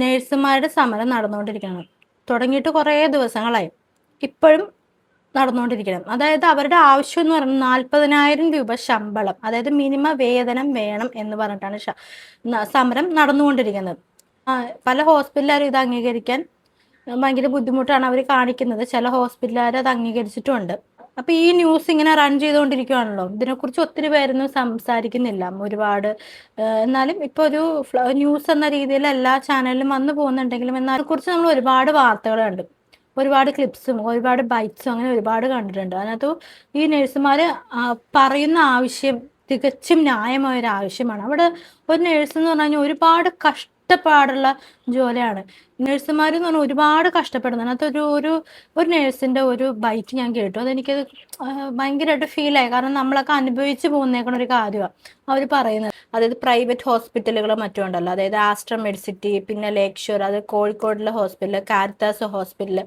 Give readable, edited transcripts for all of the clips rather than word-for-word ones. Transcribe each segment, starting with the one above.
നേഴ്സുമാരുടെ സമരം നടന്നുകൊണ്ടിരിക്കണം. തുടങ്ങിയിട്ട് കുറേ ദിവസങ്ങളായി. ഇപ്പോഴും നടന്നുകൊണ്ടിരിക്കണം. അതായത് അവരുടെ ആവശ്യം എന്ന് പറയുന്നത് 40,000 രൂപ ശമ്പളം, അതായത് മിനിമം വേതനം വേണം എന്ന് പറഞ്ഞിട്ടാണ് സമരം നടന്നുകൊണ്ടിരിക്കുന്നത്. പല ഹോസ്പിറ്റലുകാരും ഇത് അംഗീകരിക്കാൻ ഭയങ്കര ബുദ്ധിമുട്ടാണ് അവർ കാണിക്കുന്നത്. ചില ഹോസ്പിറ്റലുകാർ അത് അംഗീകരിച്ചിട്ടുമുണ്ട്. അപ്പൊ ഈ ന്യൂസ് ഇങ്ങനെ റൺ ചെയ്തുകൊണ്ടിരിക്കുകയാണല്ലോ. ഇതിനെക്കുറിച്ച് ഒത്തിരി പേരൊന്നും സംസാരിക്കുന്നില്ല ഒരുപാട്. എന്നാലും ഇപ്പൊ ഒരു ന്യൂസ് എന്ന രീതിയിൽ എല്ലാ ചാനലിലും വന്നു പോകുന്നുണ്ടെങ്കിലും എന്നാലും കുറിച്ച് നമ്മൾ ഒരുപാട് വാർത്തകൾ കണ്ടു, ഒരുപാട് ക്ലിപ്സും ഒരുപാട് ബൈറ്റ്സും അങ്ങനെ ഒരുപാട് കണ്ടിട്ടുണ്ട്. അതിനകത്ത് ഈ നഴ്സുമാര് പറയുന്ന ആവശ്യം തികച്ചും ന്യായമായ ഒരു ആവശ്യമാണ്. അവിടെ ഒരു നഴ്സ് എന്ന് പറഞ്ഞു കഴിഞ്ഞാൽ ഒരുപാട് കഷ്ടപ്പാടുള്ള ജോലിയാണ്. നഴ്സുമാർ എന്ന് പറഞ്ഞാൽ ഒരുപാട് കഷ്ടപ്പെടുന്നു. അതിനകത്ത് ഒരു നഴ്സിന്റെ ഒരു ബൈറ്റ് ഞാൻ കേട്ടു. അതെനിക്കത് ഭയങ്കരമായിട്ട് ഫീലായി. കാരണം നമ്മളൊക്കെ അനുഭവിച്ചു പോകുന്നേക്കണ ഒരു കാര്യമാണ് അവർ പറയുന്നത്. അതായത് പ്രൈവറ്റ് ഹോസ്പിറ്റലുകൾ മറ്റും ഉണ്ടല്ലോ, അതായത് ആസ്ട്ര മെഡിസിറ്റി, പിന്നെ ലേക്ക് ഷോർ, അത് കോഴിക്കോടിലെ ഹോസ്പിറ്റൽ, കാരിത്താസ് ഹോസ്പിറ്റൽ,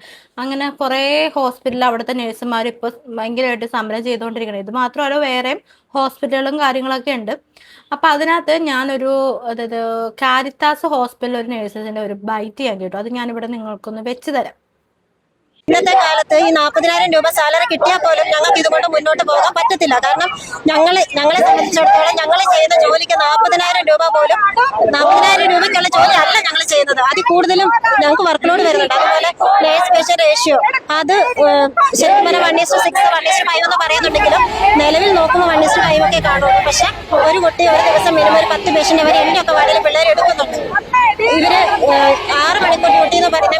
അങ്ങനെ കുറേ ഹോസ്പിറ്റലിൽ അവിടുത്തെ നഴ്സുമാർ ഇപ്പോൾ ഭയങ്കരമായിട്ട് സമരം ചെയ്തുകൊണ്ടിരിക്കണം. ഇത് മാത്രമല്ല വേറെയും ഹോസ്പിറ്റലുകളും കാര്യങ്ങളൊക്കെ ഉണ്ട്. അപ്പൊ അതിനകത്ത് അതായത് കാരിത്താസ് ഹോസ്പിറ്റൽ ഒരു നഴ്സസിന്റെ ഒരു ബൈറ്റ് ചെയ്യാൻ കേട്ടു. അത് ഞാനിവിടെ നിങ്ങൾക്കൊന്ന് വെച്ച് തരാം. ഇന്നത്തെ കാലത്ത് ഈ 40,000 രൂപ സാലറി കിട്ടിയാൽ പോലും ഞങ്ങൾക്ക് ഇതുകൊണ്ട് മുന്നോട്ട് പോകാൻ പറ്റത്തില്ല. കാരണം ഞങ്ങളെ സംബന്ധിച്ചിടത്തോളം ഞങ്ങൾ ചെയ്യുന്ന ജോലിക്ക് 40,000 രൂപ പോലും 40,000 രൂപയ്ക്കുള്ള ജോലി അല്ല ഞങ്ങൾ ചെയ്യുന്നത്. അതിൽ കൂടുതലും ഞങ്ങൾക്ക് വർക്ക് ലോഡ് വരുന്നുണ്ട്. അതുപോലെ നേഴ്സ് പേഷ്യന്റ് റേഷ്യോ അത് ശരിക്കും പറഞ്ഞാൽ 1:6 1:5 എന്ന് പറയുന്നുണ്ടെങ്കിലും നിലവിൽ നോക്കുമ്പോൾ 1:5 ഒക്കെ കാണുള്ളൂ. പക്ഷെ ഒരു കുട്ടി ഒരു ദിവസം മിനിമം ഒരു 10 പേഷ്യന്റ് വരെ എന്റെയൊക്കെ വാർഡിൽ പിള്ളേർ എടുക്കുന്നുണ്ട്. ഇവര് 6 മണിക്കൂർ ഡ്യൂട്ടി എന്ന് പറയുന്ന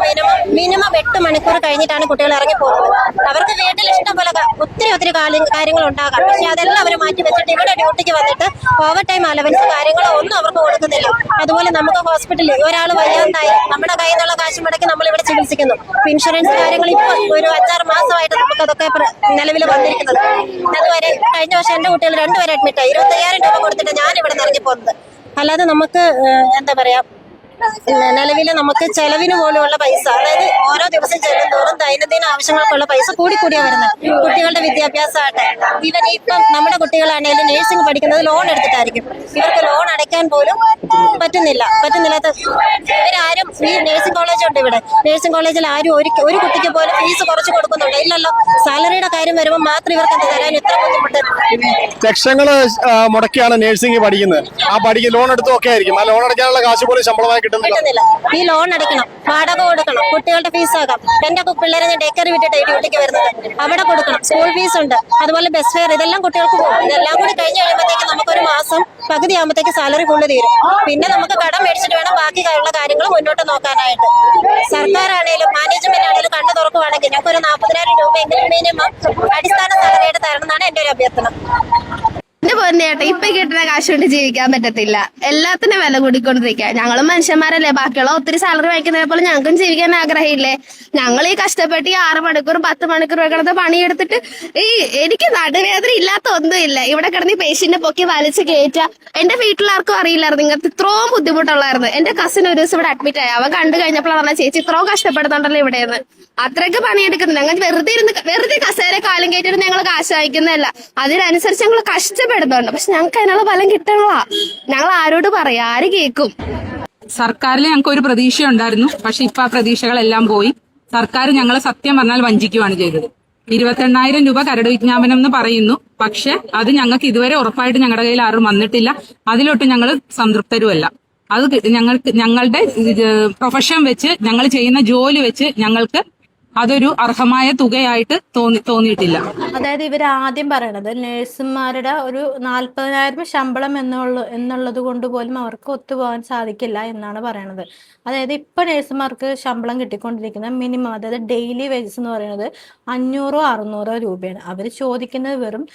മിനിമം 8 മണിക്കൂർ കഴിഞ്ഞിട്ടാണ് കുട്ടികൾ ഇറങ്ങി പോകുന്നത്. അവർക്ക് വീട്ടിൽ ഇഷ്ടം പോലെ ഒത്തിരി കാര്യങ്ങൾ ഉണ്ടാകാം. പക്ഷെ അതെല്ലാം അവർ മാറ്റി വെച്ചിട്ട് ഇവിടെ ഡ്യൂട്ടിക്ക് വന്നിട്ട് ഓവർ ടൈം അലവൻസ് കാര്യങ്ങളോ ഒന്നും അവർക്ക് കൊടുക്കുന്നില്ല. അതുപോലെ നമുക്ക് ഹോസ്പിറ്റലിൽ ഒരാൾ വയ്യാതായി നമ്മുടെ കയ്യിൽ നിന്നുള്ള കാശ് മുടക്കി നമ്മൾ ഇവിടെ ചികിത്സിക്കുന്നു. ഇൻഷുറൻസ് കാര്യങ്ങൾ ഇപ്പൊ ഒരു 5-6 മാസമായിട്ട് നമുക്ക് അതൊക്കെ നിലവിൽ വന്നിരിക്കുന്നത്. അതുവരെ കഴിഞ്ഞ വർഷം എന്റെ കുട്ടികൾ 2 പേരെ അഡ്മിറ്റായി 25,000 രൂപ കൊടുത്തിട്ട് ഞാൻ ഇവിടെ നിന്ന് ഇറങ്ങി പോകുന്നത്. അല്ലാതെ നമുക്ക് എന്താ പറയാ, നിലവിൽ നമുക്ക് ചെലവിന് പോലുള്ള പൈസ, അതായത് ഓരോ ദിവസം ചെല്ലുന്തോറും ദൈനംദിന ആവശ്യങ്ങൾക്കുള്ള പൈസ കൂടിയാ വരുന്നത്. കുട്ടികളുടെ വിദ്യാഭ്യാസമാകട്ടെ, ഇപ്പം നമ്മുടെ കുട്ടികളാണെങ്കിലും നേഴ്സിംഗ് പഠിക്കുന്നത് ലോൺ എടുത്തിട്ടായിരിക്കും. ഇവർക്ക് ലോൺ അടയ്ക്കാൻ പോലും പറ്റുന്നില്ലാത്ത ഇവരാരും, ഈ നേഴ്സിംഗ് കോളേജ് ഉണ്ട് ഇവിടെ, നേഴ്സിംഗ് കോളേജിൽ ആരും ഒരു കുട്ടിക്ക് പോലും ഫീസ് കുറച്ച് കൊടുക്കുന്നുണ്ട് ഇല്ലല്ലോ. സാലറിയുടെ കാര്യം വരുമ്പോൾ മാത്രം ഇവർക്ക് എന്ത് തരാൻ ഇത്ര ബുദ്ധിമുട്ട്. ലക്ഷങ്ങള് മുടക്കിയാണ് നേഴ്സിംഗ് പഠിക്കുന്നത്. ലോൺ എടുത്തൊക്കെ ആയിരിക്കും. ആ ലോൺ അടയ്ക്കാനുള്ള കാശ് പോലും ശമ്പളമായി കിട്ടുന്നില്ല. ഈ ലോൺ അടയ്ക്കണം, വാടക കൊടുക്കണം, കുട്ടികളുടെ ഫീസ് ആകാം. എന്റെ പിള്ളേരെ ഞാൻ ഡേക്കർ വിട്ടിട്ട് ഡ്യൂട്ടിക്ക് വരുന്നത്, അവിടെ കൊടുക്കണം. സ്കൂൾ ഫീസ് ഉണ്ട്, അതുപോലെ ബസ് ഫെയർ, ഇതെല്ലാം കുട്ടികൾക്ക് പോകും. ഇതെല്ലാം കൂടി കഴിഞ്ഞ് കഴിയുമ്പോഴത്തേക്ക് നമുക്കൊരു മാസം പകുതി ആകുമ്പോഴത്തേക്ക് സാലറി ഫുള്ള് തീരും. പിന്നെ നമുക്ക് കടം മേടിച്ചിട്ട് വേണം ബാക്കിയുള്ള കാര്യങ്ങൾ മുന്നോട്ട് നോക്കാനായിട്ട്. സർക്കാരാണേലും മാനേജ്മെന്റ് ആണേലും കണ്ണു തുറക്കുവാണെങ്കിൽ ഞങ്ങൾക്ക് ഒരു 40,000 രൂപയെങ്കിലും മിനിമം അടിസ്ഥാന സാലറിയായിട്ട് തരണം എന്നാണ് എന്റെ ഒരു അഭ്യർത്ഥന. എന്റെ പൊന്നേട്ടാ, ഇപ്പൊ കിട്ടുന്ന കാശ് കൊണ്ട് ജീവിക്കാൻ പറ്റത്തില്ല. എല്ലാത്തിനും വില കൂടിക്കൊണ്ടിരിക്കുക. ഞങ്ങളും മനുഷ്യന്മാരല്ലേ, ബാക്കിയുള്ള ഒത്തിരി സാലറി വാങ്ങിക്കുന്നതിനെ പോലെ ഞങ്ങൾക്കും ജീവിക്കാൻ ആഗ്രഹമില്ലേ? ഞങ്ങൾ ഈ കഷ്ടപ്പെട്ട് ഈ 6 മണിക്കൂർ 10 മണിക്കൂർ കിടന്ന് പണിയെടുത്തിട്ട് എനിക്ക് നടുവേദന ഇല്ലാത്ത ഒന്നുമില്ല. ഇവിടെ കിടന്ന് പേഷ്യന്റിനെ പൊക്കി വലിച്ച് കയറ്റുക. എന്റെ വീട്ടിലാർക്കും അറിയില്ലായിരുന്നു ഇങ്ങനത്തെ ഇത്രയും ബുദ്ധിമുട്ടുള്ളായിരുന്നു. എന്റെ കസിൻ ഒരു ദിവസം ഇവിടെ അഡ്മിറ്റ് ആയി. അവൻ കണ്ടു കഴിഞ്ഞപ്പോൾ പറഞ്ഞ, ചേച്ചി ഇത്രയും കഷ്ടപ്പെടുന്നുണ്ടല്ലോ ഇവിടെയെന്ന്. അത്രയ്ക്ക് പണിയെടുക്കുന്നു. ഞങ്ങൾ വെറുതെ കസേര കാലും കയറ്റിട്ട് ഞങ്ങൾ കാശ് വാങ്ങിക്കുന്നതല്ല, അതിനനുസരിച്ച് ഞങ്ങൾ കഷ്ടപ്പെടുന്നുണ്ട്. പക്ഷെ ഞങ്ങൾക്ക് അതിനുള്ള ഫലം കിട്ടണല്ലോ. ഞങ്ങൾ ആരോട് പറയാ, ആര് കേൾക്കും? സർക്കാരിൽ ഞങ്ങൾക്ക് ഒരു പ്രതീക്ഷ ഉണ്ടായിരുന്നു. പക്ഷെ ഇപ്പൊ ആ പ്രതീക്ഷകളെല്ലാം പോയി. സർക്കാർ ഞങ്ങളെ സത്യം പറഞ്ഞാൽ വഞ്ചിക്കുകയാണ് ചെയ്തത്. 28,000 രൂപ കരട് വിജ്ഞാപനം എന്ന് പറയുന്നു. പക്ഷെ അത് ഞങ്ങൾക്ക് ഇതുവരെ ഉറപ്പായിട്ട് ഞങ്ങളുടെ കയ്യിൽ ആരും വന്നിട്ടില്ല. അതിലോട്ട് ഞങ്ങൾ സംതൃപ്തരുമല്ല. അത് ഞങ്ങളുടെ പ്രൊഫഷൻ വെച്ച്, ഞങ്ങൾ ചെയ്യുന്ന ജോലി വെച്ച് ഞങ്ങൾക്ക് അതൊരു അർഹമായ തുകയായിട്ട് തോന്നിയിട്ടില്ല. അതായത് ഇവർ ആദ്യം പറയണത് നഴ്സുമാരുടെ ഒരു 40,000 ശമ്പളം എന്നുള്ളത് കൊണ്ട് പോലും അവർക്ക് ഒത്തുപോകാൻ സാധിക്കില്ല എന്നാണ് പറയണത്. അതായത് ഇപ്പൊ നഴ്സുമാർക്ക് ശമ്പളം കിട്ടിക്കൊണ്ടിരിക്കുന്നത് മിനിമം, അതായത് ഡെയിലി വേജസ് എന്ന് പറയുന്നത് 500-600 രൂപയാണ്. അവർ ചോദിക്കുന്നത് വെറും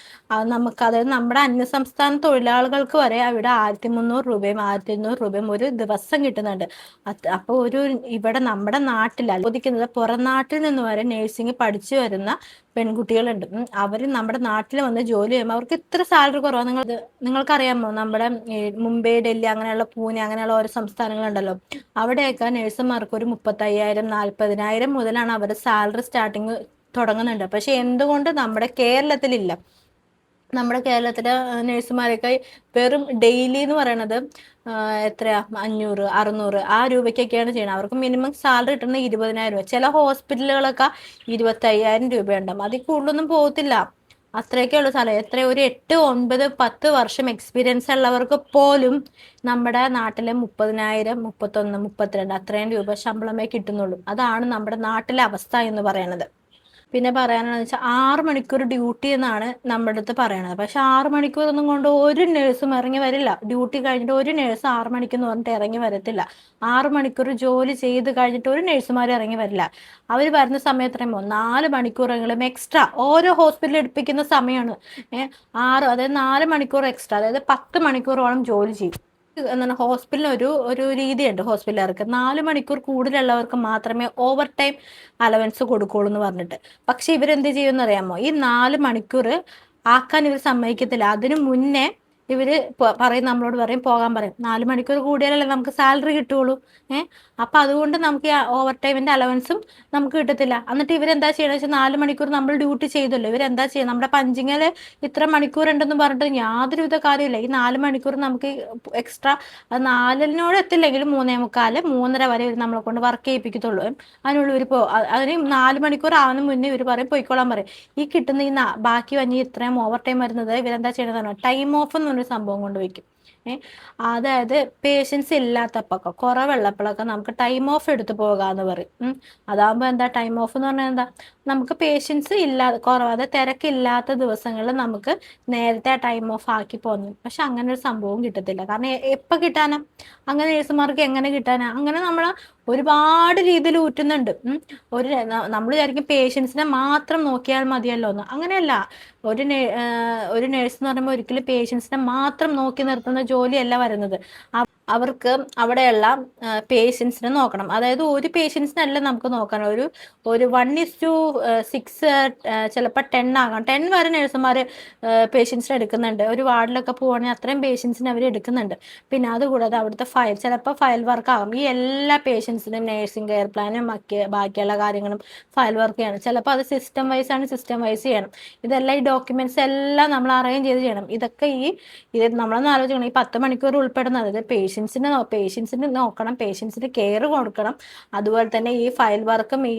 നമുക്ക്, അതായത് നമ്മുടെ അന്യസംസ്ഥാന തൊഴിലാളികൾക്ക് വരെ അവിടെ 1,300 രൂപയും 1,200 രൂപയും ഒരു ദിവസം കിട്ടുന്നുണ്ട്. അപ്പോൾ ഇവിടെ നമ്മുടെ നാട്ടിൽ ചോദിക്കുന്നത് പുറം നാട്ടിൽ നിന്ന് വരെ നഴ്സിംഗ് പഠിച്ചു വരുന്ന പെൺകുട്ടികളുണ്ട്. അവർ നമ്മുടെ നാട്ടിൽ വന്ന് ജോലി ചെയ്യുമ്പോൾ അവർക്ക് ഇത്ര സാലറി കുറവാണ്. നിങ്ങൾക്കറിയാമോ, നമ്മുടെ മുംബൈ, ഡൽഹി, അങ്ങനെയുള്ള പൂനെ, അങ്ങനെയുള്ള ഓരോ സംസ്ഥാനങ്ങളുണ്ടല്ലോ, അവിടെയൊക്കെ നഴ്സുമാർക്ക് ഒരു 35,000 40,000 മുതലാണ് അവരുടെ സാലറി സ്റ്റാർട്ടിങ് തുടങ്ങുന്നുണ്ട്. പക്ഷെ എന്തുകൊണ്ട് നമ്മുടെ കേരളത്തിലില്ല? നമ്മുടെ കേരളത്തിലെ നഴ്സുമാരൊക്കെ വെറും ഡെയിലി എന്ന് പറയണത് എത്രയാ 500 600 ആ രൂപയ്ക്കൊക്കെയാണ് ചെയ്യണത്. അവർക്ക് മിനിമം സാലറി കിട്ടുന്നത് 20,000 രൂപ. ചില ഹോസ്പിറ്റലുകളൊക്കെ 25,000 രൂപയുണ്ടാവും. അതിൽ കൂടുതലൊന്നും പോകത്തില്ല. അത്രയൊക്കെ ഉള്ളു സാലറി. എത്ര ഒരു 8, 9, 10 വർഷം എക്സ്പീരിയൻസ് ഉള്ളവർക്ക് പോലും നമ്മുടെ നാട്ടിലെ 30,000, 31, 32 അത്രയും രൂപ ശമ്പളമേ കിട്ടുന്നുള്ളൂ. അതാണ് നമ്മുടെ നാട്ടിലെ അവസ്ഥ എന്ന് പറയുന്നത്. പിന്നെ പറയാനുള്ളത് വെച്ചാൽ 6 മണിക്കൂർ ഡ്യൂട്ടി എന്നാണ് നമ്മുടെ അടുത്ത് പറയണത്. പക്ഷെ 6 മണിക്കൂറൊന്നും കൊണ്ട് ഒരു നേഴ്സും ഇറങ്ങി വരില്ല. ഡ്യൂട്ടി കഴിഞ്ഞിട്ട് ഒരു നേഴ്സ് 6 മണിക്കെന്ന് പറഞ്ഞിട്ട് ഇറങ്ങി വരത്തില്ല. 6 മണിക്കൂർ ജോലി ചെയ്ത് കഴിഞ്ഞിട്ട് ഒരു നേഴ്സുമാർ ഇറങ്ങി വരില്ല. അവർ വരുന്ന സമയം എത്രയുമോ 4 മണിക്കൂറെങ്കിലും എക്സ്ട്രാ ഓരോ ഹോസ്പിറ്റലിൽ എടുപ്പിക്കുന്ന സമയമാണ്. 6, അതായത് 4 മണിക്കൂർ എക്സ്ട്രാ, അതായത് 10 മണിക്കൂറോളം ജോലി ചെയ്യും. എന്താണ് ഹോസ്പിറ്റലിന് ഒരു രീതിയുണ്ട്. ഹോസ്പിറ്റലുകാർക്ക് 4 മണിക്കൂർ കൂടുതലുള്ളവർക്ക് മാത്രമേ ഓവർ ടൈം അലവൻസ് കൊടുക്കുള്ളൂ എന്ന് പറഞ്ഞിട്ട്. പക്ഷെ ഇവരെന്ത് ചെയ്യുമെന്ന് അറിയാമോ? ഈ 4 മണിക്കൂർ ആക്കാൻ ഇവർ സമ്മതിക്കത്തില്ല. അതിനു മുന്നേ ഇവര് പറയും, നമ്മളോട് പറയും പോകാൻ പറയും. 4 മണിക്കൂർ കൂടിയാലല്ലേ നമുക്ക് സാലറി കിട്ടുള്ളൂ. അപ്പൊ അതുകൊണ്ട് നമുക്ക് ഓവർ ടൈമിന്റെ അലവൻസും നമുക്ക് കിട്ടത്തില്ല. എന്നിട്ട് ഇവരെന്താ ചെയ്യണമെന്ന് വെച്ചാൽ 4 മണിക്കൂർ നമ്മൾ ഡ്യൂട്ടി ചെയ്തല്ലോ, ഇവരെന്താ ചെയ്യുക, നമ്മുടെ പഞ്ചിങ്ങില് ഇത്ര മണിക്കൂർ ഉണ്ടെന്ന് പറഞ്ഞിട്ട് യാതൊരുവിധ കാര്യമില്ല. ഈ 4 മണിക്കൂർ നമുക്ക് എക്സ്ട്രാ, അത് 4 എത്തില്ലെങ്കിലും 3:45, 3:30 വരെ ഇവർ നമ്മളെ കൊണ്ട് വർക്ക് ചെയ്യിപ്പിക്കത്തുള്ളൂ. അതിനുള്ളിൽ ഇവർ അതിന് 4 മണിക്കൂർ ആവുന്ന മുന്നേ ഇവർ പറയും പോയിക്കോളാൻ പറയും. ഈ കിട്ടുന്ന ഈ ബാക്കി വന്ന് ഇത്രയും ഓവർ ടൈം വരുന്നത് ഇവരെന്താ ചെയ്യണമെന്ന് പറഞ്ഞാൽ ടൈം ഓഫ് എന്നൊരു സംഭവം കൊണ്ട് വയ്ക്കും. അതായത് പേഷ്യൻസ് ഇല്ലാത്തപ്പൊക്കെ കുറവുള്ളപ്പോഴൊക്കെ നമുക്ക് ടൈം ഓഫ് എടുത്ത് പോകാന്ന് പറയും. അതാകുമ്പോൾ എന്താ ടൈം ഓഫ് എന്ന് പറഞ്ഞാൽ എന്താ, നമുക്ക് പേഷ്യൻസ് ഇല്ലാതെ കുറവാതെ തിരക്കില്ലാത്ത ദിവസങ്ങളിൽ നമുക്ക് നേരത്തെ ആ ടൈം ഓഫ് ആക്കി പോകുന്നു. പക്ഷെ അങ്ങനെ ഒരു സംഭവം കിട്ടത്തില്ല. കാരണം എപ്പോൾ കിട്ടാനാ? അങ്ങനെ നേഴ്സുമാർക്ക് എങ്ങനെ കിട്ടാനാ? അങ്ങനെ നമ്മൾ ഒരുപാട് രീതിയിൽ ഊറ്റുന്നുണ്ട്. നമ്മൾ വിചാരിക്കും പേഷ്യൻസിനെ മാത്രം നോക്കിയാൽ മതിയല്ലോ എന്ന്. അങ്ങനെയല്ല. ഒരു നേഴ്സ് എന്ന് പറയുമ്പോൾ ഒരിക്കലും പേഷ്യൻസിനെ മാത്രം നോക്കി നിർത്തുന്ന ജോലിയല്ല വരുന്നത്. അവർക്ക് അവിടെയുള്ള പേഷ്യൻസിനെ നോക്കണം. അതായത് ഒരു പേഷ്യൻസിനല്ല നമുക്ക് നോക്കണം, ഒരു 1:6, ചിലപ്പോൾ 10 ആകാം. 10 വരെ നേഴ്സുമാർ പേഷ്യൻസിനെ എടുക്കുന്നുണ്ട്. ഒരു വാർഡിലൊക്കെ പോവുകയാണെങ്കിൽ അത്രയും പേഷ്യൻസിനെ അവർ എടുക്കുന്നുണ്ട്. പിന്നെ അതുകൂടാതെ അവിടുത്തെ ചിലപ്പോൾ ഫയൽ വർക്ക് ആകും. ഈ എല്ലാ പേഷ്യൻസിനും നേഴ്സിംഗ് കെയർ പ്ലാനും ബാക്കിയുള്ള കാര്യങ്ങളും ഫയൽ വർക്ക് ചെയ്യണം. ചിലപ്പോൾ അത് സിസ്റ്റം വൈസ് ആണ്, സിസ്റ്റം വൈസ് ചെയ്യണം. ഇതെല്ലാം ഈ ഡോക്യുമെന്റ്സ് എല്ലാം നമ്മൾ അറേഞ്ച് ചെയ്ത് ചെയ്യണം. ഇതൊക്കെ ഇത് നമ്മളൊന്ന് ആലോചിക്കണം. ഈ 10 മണിക്കൂർ ഉൾപ്പെടുന്നത് പേഷ്യൻസിനെ നോക്കണം, പേഷ്യൻസിന് കെയർ കൊടുക്കണം. അതുപോലെ തന്നെ ഈ ഫയൽ വർക്കും ഈ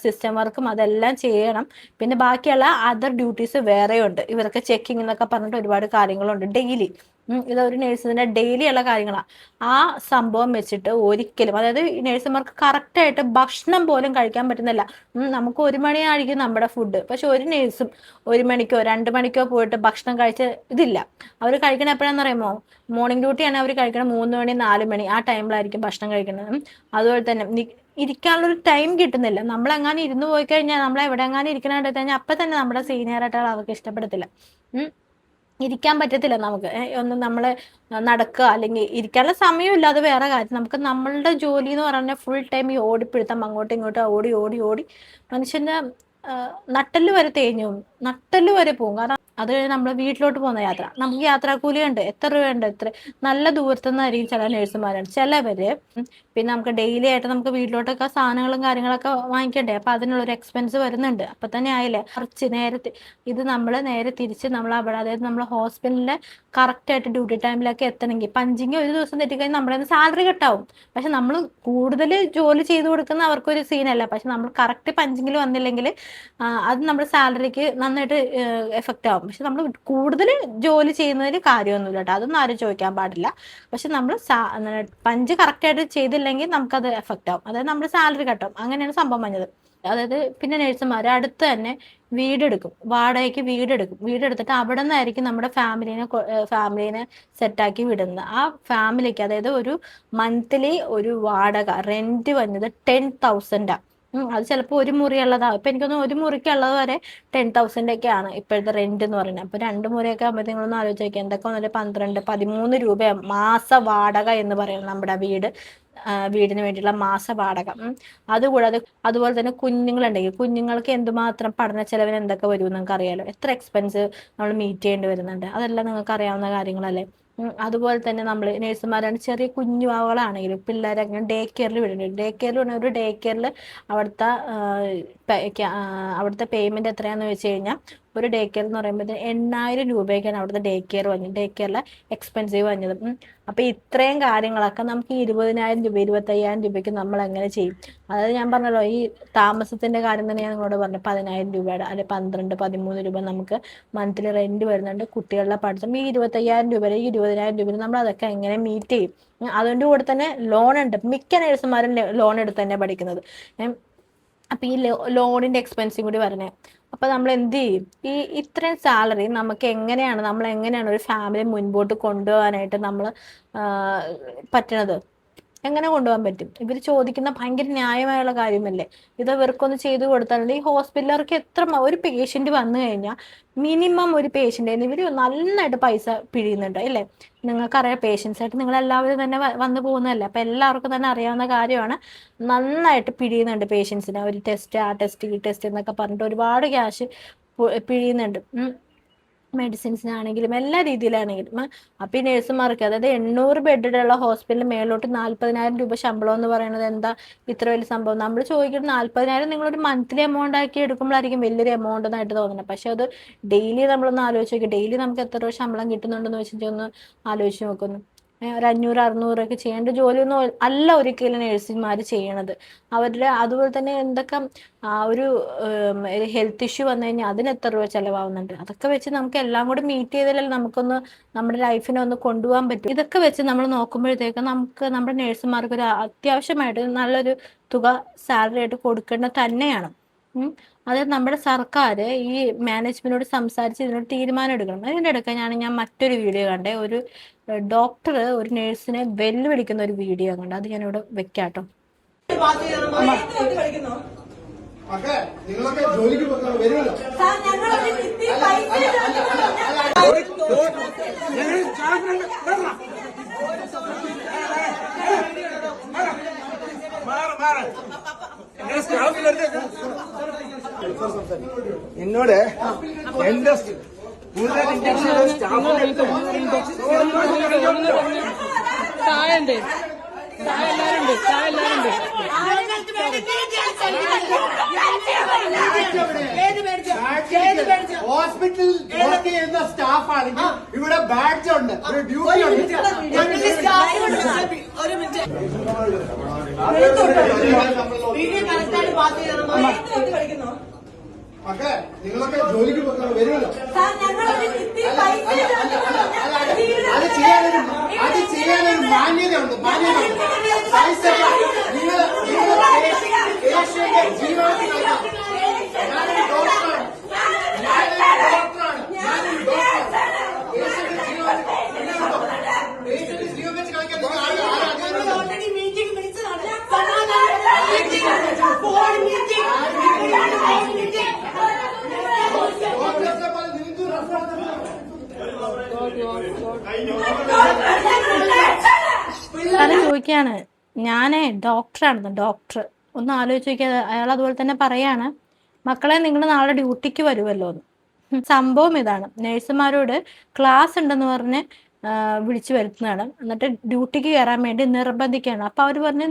സിസ്റ്റം വർക്കും അതെല്ലാം ചെയ്യണം. പിന്നെ ബാക്കിയുള്ള അതർ ഡ്യൂട്ടീസ് വേറെയുണ്ട്. ഇവർക്ക് ചെക്കിംഗ് എന്നൊക്കെ പറഞ്ഞിട്ട് ഒരുപാട് കാര്യങ്ങളുണ്ട് ഡെയിലി. ഇതൊരു നേഴ്സിന്റെ ഡെയിലി ഉള്ള കാര്യങ്ങളാണ്. ആ സംഭവം വെച്ചിട്ട് ഒരിക്കലും, അതായത് ഈ നേഴ്സുമാർക്ക് കറക്റ്റായിട്ട് ഭക്ഷണം പോലും കഴിക്കാൻ പറ്റുന്നില്ല. നമുക്ക് 1 മണിയായിരിക്കും നമ്മുടെ ഫുഡ്. പക്ഷെ ഒരു നേഴ്സും 1 മണിക്കോ 2 മണിക്കോ പോയിട്ട് ഭക്ഷണം കഴിച്ച ഇതില്ല. അവർ കഴിക്കണ എപ്പോഴാണെന്ന് അറിയുമോ? മോർണിംഗ് ഡ്യൂട്ടിയാണ് അവർ കഴിക്കണം. 3 മണി 4 മണി ആ ടൈമിലായിരിക്കും ഭക്ഷണം കഴിക്കുന്നത്. അതുപോലെ തന്നെ ഇരിക്കാനുള്ളൊരു ടൈം കിട്ടുന്നില്ല. നമ്മളെങ്ങാനും ഇരുന്ന് പോയി കഴിഞ്ഞാൽ, നമ്മളെ എവിടെ എങ്ങാനും ഇരിക്കണ കഴിഞ്ഞാൽ അപ്പം തന്നെ നമ്മുടെ സീനിയറായിട്ടുള്ള അവർക്ക് ഇഷ്ടപ്പെടത്തില്ല. ഇരിക്കാൻ പറ്റത്തില്ല നമുക്ക്. ഒന്ന് നമ്മൾ നടക്കുക, അല്ലെങ്കിൽ ഇരിക്കാനുള്ള സമയമില്ല, അത് വേറെ കാര്യം. നമുക്ക് നമ്മളുടെ ജോലി എന്ന് പറഞ്ഞാൽ ഫുൾ ടൈം ഈ ഓടിപ്പിടുത്തം, അങ്ങോട്ടും ഇങ്ങോട്ടും ഓടി ഓടി ഓടി മനുഷ്യന്റെ നട്ടല് വരെ തേഞ്ഞു പോകും, നട്ടല് വരെ പോകും. കാരണം അത് കഴിഞ്ഞ് നമ്മൾ വീട്ടിലോട്ട് പോകുന്ന യാത്ര, നമുക്ക് യാത്രാക്കൂലി ഉണ്ട്, എത്ര രൂപയുണ്ട്, എത്ര നല്ല ദൂരത്തുനിന്നായിരിക്കും ചില നേഴ്സുമാരാണ് ചിലവര്. പിന്നെ നമുക്ക് ഡെയിലി ആയിട്ട് നമുക്ക് വീട്ടിലോട്ടൊക്കെ സാധനങ്ങളും കാര്യങ്ങളൊക്കെ വാങ്ങിക്കണ്ടേ, അപ്പൊ അതിനുള്ളൊരു എക്സ്പെൻസ് വരുന്നുണ്ട്. അപ്പൊ തന്നെ ആയില്ലേ കുറച്ച് നേരത്തെ. ഇത് നമ്മൾ നേരെ തിരിച്ച് നമ്മൾ അവിടെ, അതായത് നമ്മൾ ഹോസ്പിറ്റലിലെ കറക്റ്റ് ആയിട്ട് ഡ്യൂട്ടി ടൈമിലൊക്കെ എത്തണമെങ്കിൽ പഞ്ചിങ് ഒരു ദിവസം തെറ്റിക്കഴിഞ്ഞാൽ നമ്മുടെ സാലറി കട്ടാവും. പക്ഷെ നമ്മൾ കൂടുതൽ ജോലി ചെയ്തു കൊടുക്കുന്ന അവർക്കൊരു സീനല്ല. പക്ഷെ നമ്മൾ കറക്റ്റ് പഞ്ചിങ്ങിൽ വന്നില്ലെങ്കിൽ അത് നമ്മുടെ സാലറിക്ക് നന്നായിട്ട് എഫക്റ്റ് ആവും. പക്ഷെ നമ്മൾ കൂടുതൽ ജോലി ചെയ്യുന്നതിൽ കാര്യമൊന്നുമില്ല കേട്ടോ, അതൊന്നും ആരും ചോദിക്കാൻ പാടില്ല. പക്ഷെ നമ്മൾ പഞ്ച് കറക്റ്റായിട്ട് ചെയ്തില്ലെങ്കിൽ നമുക്കത് എഫക്റ്റ് ആവും, അതായത് നമ്മുടെ സാലറി കട്ടാവും. അങ്ങനെയാണ് സംഭവം വന്നത്. അതായത് പിന്നെ നേഴ്സുമാർ അടുത്ത് തന്നെ വീടെടുക്കും, വാടകയ്ക്ക് വീടെടുത്തിട്ട് അവിടെ നിന്നായിരിക്കും നമ്മുടെ ഫാമിലീനെ സെറ്റാക്കി വിടുന്നത്. ആ ഫാമിലിക്ക്, അതായത് ഒരു മന്ത്ലി ഒരു വാടക റെന്റ് വന്നത് 10,000. അത് ചിലപ്പോൾ ഒരു മുറിയുള്ളതാണ്. ഇപ്പൊ എനിക്കൊന്ന് ഒരു മുറിക്കുള്ളത് വരെ 10,000 ഒക്കെയാണ് ഇപ്പോഴത്തെ റെന്റ് എന്ന് പറയുന്നത്. അപ്പൊ 2 മുറിയൊക്കെ ആകുമ്പോൾ നിങ്ങളൊന്ന് ആലോചിച്ച് നോക്കിയാൽ എന്തൊക്കെ വന്നിട്ട് 12-13 രൂപ മാസ വാടക എന്ന് പറയുന്നത്, നമ്മുടെ വീടിന് വേണ്ടിയുള്ള മാസ വാടക. അതുപോലെ തന്നെ കുഞ്ഞുങ്ങളുണ്ടെങ്കിൽ കുഞ്ഞുങ്ങൾക്ക് എന്തുമാത്രം പഠന ചെലവിന് എന്തൊക്കെ വരും നിങ്ങൾക്ക് അറിയാലോ. എത്ര എക്സ്പെൻസ് നമ്മൾ മീറ്റ് ചെയ്യേണ്ടി വരുന്നുണ്ട്, അതെല്ലാം നിങ്ങൾക്ക് അറിയാവുന്ന കാര്യങ്ങളല്ലേ. അതുപോലെ തന്നെ നമ്മൾ നേഴ്സുമാരാണ് ചെറിയ കുഞ്ഞുവാവുകളാണെങ്കിലും പിള്ളേരെ അങ്ങനെ ഡേ കെയറിൽ വിടുന്നുണ്ട്. ഒരു ഡേ കെയറിൽ അവിടുത്തെ പേയ്മെന്റ് എത്രയാണെന്ന് വെച്ച് കഴിഞ്ഞാൽ ഒരു ഡേ കെയർ എന്ന് പറയുമ്പോൾ 8,000 രൂപയൊക്കെയാണ് അവിടുത്തെ ഡേ കെയർ വന്നത്, ഡേ കെയറിലെ എക്സ്പെൻസീവ് വന്നത്. അപ്പൊ ഇത്രയും കാര്യങ്ങളൊക്കെ നമുക്ക് 20,000 രൂപ 25,000 രൂപയ്ക്ക് നമ്മൾ എങ്ങനെ ചെയ്യും? അതായത് ഞാൻ പറഞ്ഞല്ലോ, ഈ താമസത്തിന്റെ കാര്യം തന്നെ ഞാൻ നിങ്ങളോട് പറഞ്ഞു, 10,000 രൂപയുടെ അല്ലെ 12-13 രൂപ നമുക്ക് മന്ത്ലി റെന്റ് വരുന്നുണ്ട്. കുട്ടികളുടെ പഠിത്തം ഈ 25,000 രൂപ 20,000 രൂപ നമ്മൾ അതൊക്കെ എങ്ങനെ മീറ്റ് ചെയ്യും? അതിൻ്റെ കൂടെ തന്നെ ലോൺ ഉണ്ട്. മിക്ക നഴ്സുമാരും ലോൺ എടുത്ത് തന്നെ പഠിക്കുന്നത്. അപ്പൊ ഈ ലോണിന്റെ എക്സ്പെൻസും കൂടി വരണേ. അപ്പൊ നമ്മൾ എന്ത് ചെയ്യും? ഈ ഇത്രയും സാലറി നമുക്ക് നമ്മൾ എങ്ങനെയാണ് ഒരു ഫാമിലി മുൻപോട്ട് കൊണ്ടുപോകാനായിട്ട് നമ്മൾ പറ്റണത്? എങ്ങനെ കൊണ്ടുപോകാൻ പറ്റും? ഇവർ ചോദിക്കുന്ന ഭയങ്കര ന്യായമായുള്ള കാര്യമല്ലേ? ഇത് ഇവർക്കൊന്ന് ചെയ്തു കൊടുത്താൽ ഈ ഹോസ്പിറ്റലുകാർക്ക് ഒരു പേഷ്യന്റ് വന്നു കഴിഞ്ഞാൽ മിനിമം ഒരു പേഷ്യന്റ് ഇവർ നന്നായിട്ട് പൈസ പിഴിയുന്നുണ്ട് അല്ലേ? നിങ്ങൾക്കറിയാം, പേഷ്യൻസ് ആയിട്ട് നിങ്ങൾ എല്ലാവരും തന്നെ വന്നു പോകുന്നതല്ലേ? അപ്പൊ എല്ലാവർക്കും തന്നെ അറിയാവുന്ന കാര്യമാണ്, നന്നായിട്ട് പിഴിയുന്നുണ്ട് പേഷ്യൻസിനെ. ഒരു ടെസ്റ്റ്, ആ ടെസ്റ്റ്, ഈ ടെസ്റ്റ് എന്നൊക്കെ പറഞ്ഞിട്ട് ഒരുപാട് ക്യാഷ് പിഴിയുന്നുണ്ട്. മെഡിസിൻസിനാണെങ്കിലും എല്ലാ രീതിയിലാണെങ്കിലും. അപ്പൊ ഈ നഴ്സുമാർക്ക്, അതായത് 800 ബെഡുള്ള ഹോസ്പിറ്റലിൽ മേലോട്ട് 40,000 രൂപ ശമ്പളം എന്ന് പറയുന്നത് എന്താ ഇത്ര വലിയ സംഭവം? നമ്മൾ ചോദിക്കുന്നത് 40,000 നിങ്ങളൊരു മന്ത്ലി എമൗണ്ട് ആക്കി എടുക്കുമ്പോഴായിരിക്കും വലിയൊരു എമൗണ്ട് എന്നായിട്ട് തോന്നുന്നത്. പക്ഷെ അത് ഡെയിലി നമ്മളൊന്ന് ആലോചിച്ച് നോക്കി, ഡെയിലി നമുക്ക് എത്ര രൂപ ശമ്പളം കിട്ടുന്നുണ്ടെന്ന് വെച്ചിട്ട് ഒന്ന് ആലോചിച്ച് നോക്കുന്നു. ഒരു 500-600 ഒക്കെ ചെയ്യേണ്ട ജോലിയൊന്നും അല്ല ഒരിക്കലും നഴ്സുമാർ ചെയ്യണത്. അവരുടെ അതുപോലെ തന്നെ എന്തൊക്കെ ഒരു ഹെൽത്ത് ഇഷ്യൂ വന്നു കഴിഞ്ഞാൽ അതിന് എത്ര രൂപ ചിലവാകുന്നുണ്ട്? അതൊക്കെ വെച്ച് നമുക്ക് എല്ലാം കൂടി മീറ്റ് ചെയ്താലല്ലേ നമുക്കൊന്ന് നമ്മുടെ ലൈഫിനെ ഒന്ന് കൊണ്ടുപോകാൻ പറ്റും. ഇതൊക്കെ വെച്ച് നമ്മൾ നോക്കുമ്പോഴത്തേക്ക് നമുക്ക് നമ്മുടെ നഴ്സുമാർക്ക് ഒരു അത്യാവശ്യമായിട്ട് നല്ലൊരു തുക സാലറി ആയിട്ട് കൊടുക്കേണ്ടത് തന്നെയാണ്. അത് നമ്മുടെ സർക്കാർ ഈ മാനേജ്മെന്റിനോട് സംസാരിച്ച് ഇതിനൊരു തീരുമാനം എടുക്കണം. ഇതിൻ്റെ ഇടയ്ക്ക് ഞാൻ മറ്റൊരു വീഡിയോ കണ്ടേ, ഒരു ഡോക്ടർ ഒരു നേഴ്സിനെ വെല്ലുവിളിക്കുന്ന ഒരു വീഡിയോ കണ്ടു. അത് ഞാനിവിടെ വെക്കാട്ടോ. നിങ്ങളൊക്കെ ജോലിക്ക് വരുമല്ലോ. എന്നോട് എന്റെ കൂടുതൽ ഇഞ്ചക്ഷൻ ഹോസ്പിറ്റലിൽ വർക്ക് ചെയ്യുന്ന സ്റ്റാഫ് ആണെങ്കിൽ ഇവിടെ ബാഡ്ജ് ഉണ്ട്, ഒരു ഡ്യൂട്ടി ഉണ്ട്. ഓക്കെ, നിങ്ങളൊക്കെ ജോലിക്ക് വരുമല്ലോ. അത് ചെയ്യാനൊരു മാന്യതയുണ്ട്. പൈസ നിങ്ങൾ പേഷ്യന്റെ ജീവനത്തിനല്ല. ഞാനൊരു ഡോക്ടറാണ്. പേഷ്യന്റെ ജീവൻ വെച്ച് കളിക്കാൻ ചോദിക്കാണ്, ഞാനേ ഡോക്ടറാണെന്ന്. ഡോക്ടർ ഒന്ന് ആലോചിച്ച് നോക്കിയാൽ അയാൾ അതുപോലെ തന്നെ പറയാണ്, മക്കളെ നിങ്ങൾ നാളെ ഡ്യൂട്ടിക്ക് വരുമല്ലോ എന്ന്. സംഭവം ഇതാണ്, നഴ്സുമാരോട് ക്ലാസ് ഉണ്ടെന്ന് പറഞ്ഞ് വിളിച്ചു വരുത്തുന്നതാണ്. എന്നിട്ട് ഡ്യൂട്ടിക്ക് കയറാൻ വേണ്ടി നിർബന്ധിക്കുകയാണ്. അപ്പൊ അവർ പറഞ്ഞ്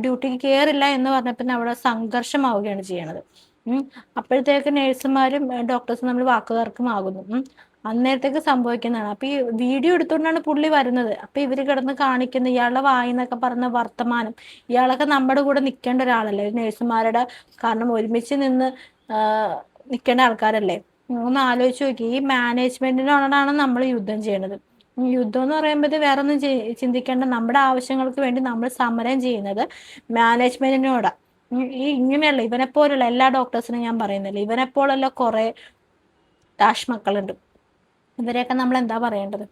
ഡ്യൂട്ടിക്ക് കയറില്ല എന്ന് പറഞ്ഞപ്പോൾ അവിടെ സംഘർഷമാവുകയാണ് ചെയ്യണത്. അപ്പോഴത്തേക്ക് നഴ്സുമാരും ഡോക്ടേഴ്സും നമ്മൾ വാക്കുതർക്കമാകുന്നു. അന്നേരത്തേക്ക് സംഭവിക്കുന്നതാണ്. അപ്പൊ ഈ വീഡിയോ എടുത്തുകൊണ്ടാണ് പുള്ളി വരുന്നത്. അപ്പൊ ഇവര് കിടന്ന് കാണിക്കുന്ന ഇയാളുടെ വായിന്നൊക്കെ പറഞ്ഞ വർത്തമാനം, ഇയാളൊക്കെ നമ്മുടെ കൂടെ നിൽക്കേണ്ട ഒരാളല്ലേ, നഴ്സുമാരുടെ കാരണം ഒരുമിച്ച് നിന്ന് നിൽക്കേണ്ട ആൾക്കാരല്ലേ. ഒന്ന് ആലോചിച്ച് നോക്കി, ഈ മാനേജ്മെന്റിനോടാണ് നമ്മൾ യുദ്ധം ചെയ്യണത്. യുദ്ധം എന്ന് പറയുമ്പോൾ വേറെ ഒന്നും ചിന്തിക്കേണ്ട, നമ്മുടെ ആവശ്യങ്ങൾക്ക് വേണ്ടി നമ്മൾ സമരം ചെയ്യുന്നത് മാനേജ്മെന്റിനോടാ. ഈ ഇങ്ങനെയുള്ള ഇവനെപ്പോലുള്ള എല്ലാ ഡോക്ടേഴ്സിനും ഞാൻ പറയുന്നില്ല, ഇവനെപ്പോലുള്ള കുറെ ഡാഷ് മക്കളുണ്ട്. ഇവരെയൊക്കെ നമ്മൾ എന്താ പറയേണ്ടത്?